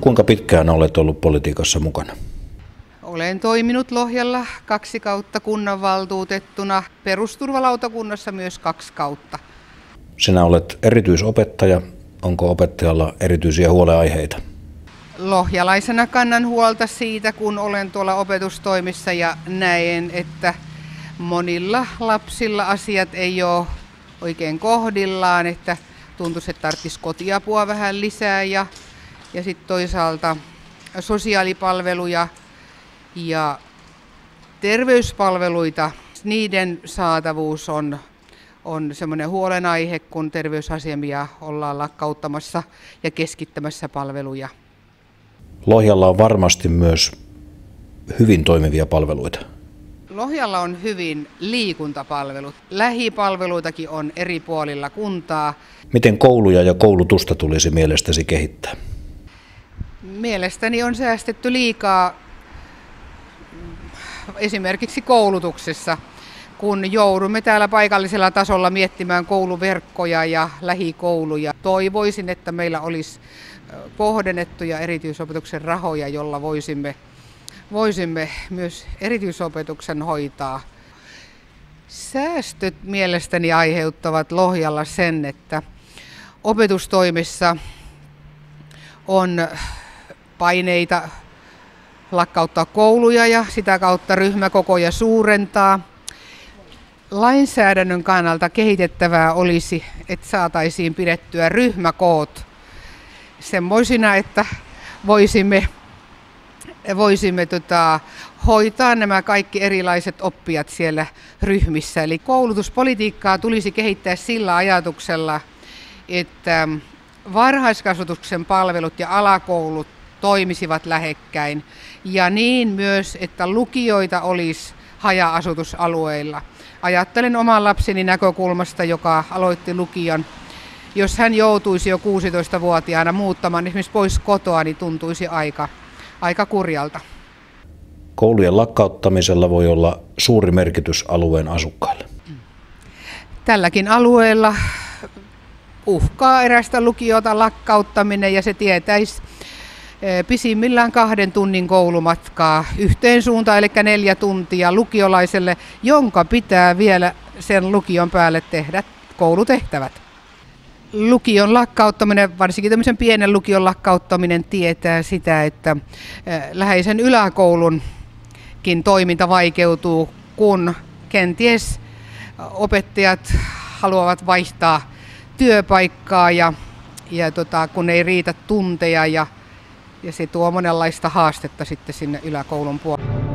Kuinka pitkään olet ollut politiikassa mukana? Olen toiminut Lohjalla 2 kautta kunnanvaltuutettuna, perusturvalautakunnassa myös 2 kautta. Sinä olet erityisopettaja. Onko opettajalla erityisiä huolenaiheita? Lohjalaisena kannan huolta siitä, kun olen tuolla opetustoimissa ja näen, että monilla lapsilla asiat ei ole oikein kohdillaan, että tuntuisi, että tarvitsisi kotiapua vähän lisää ja sitten toisaalta sosiaalipalveluja ja terveyspalveluita. Niiden saatavuus on semmoinen huolenaihe, kun terveysasemia ollaan lakkauttamassa ja keskittämässä palveluja. Lohjalla on varmasti myös hyvin toimivia palveluita. Lohjalla on hyvin liikuntapalvelut. Lähipalveluitakin on eri puolilla kuntaa. Miten kouluja ja koulutusta tulisi mielestäsi kehittää? Mielestäni on säästetty liikaa esimerkiksi koulutuksessa, kun joudumme täällä paikallisella tasolla miettimään kouluverkkoja ja lähikouluja. Toivoisin, että meillä olisi kohdennettuja erityisopetuksen rahoja, jolla voisimme myös erityisopetuksen hoitaa. Säästöt mielestäni aiheuttavat Lohjalla sen, että opetustoimissa on paineita lakkauttaa kouluja ja sitä kautta ryhmäkokoja suurentaa. Lainsäädännön kannalta kehitettävää olisi, että saataisiin pidettyä ryhmäkoot semmoisina, että voisimme hoitaa nämä kaikki erilaiset oppijat siellä ryhmissä. Eli koulutuspolitiikkaa tulisi kehittää sillä ajatuksella, että varhaiskasvatuksen palvelut ja alakoulut toimisivat lähekkäin ja niin myös, että lukioita olisi haja-asutusalueilla. Ajattelen oman lapseni näkökulmasta, joka aloitti lukion. Jos hän joutuisi jo 16-vuotiaana muuttamaan esimerkiksi pois kotoa, niin tuntuisi aika kurjalta. Koulujen lakkauttamisella voi olla suuri merkitys alueen asukkaille. Tälläkin alueella uhkaa erästä lukiota lakkauttaminen ja se tietäisi pisimmillään 2 tunnin koulumatkaa yhteen suuntaan, eli 4 tuntia lukiolaiselle, jonka pitää vielä sen lukion päälle tehdä koulutehtävät. Lukion lakkauttaminen, varsinkin tämmöisen pienen lukion lakkauttaminen tietää sitä, että läheisen yläkoulunkin toiminta vaikeutuu, kun kenties opettajat haluavat vaihtaa työpaikkaa ja kun ei riitä tunteja ja se tuo monenlaista haastetta sitten sinne yläkoulun puolelle.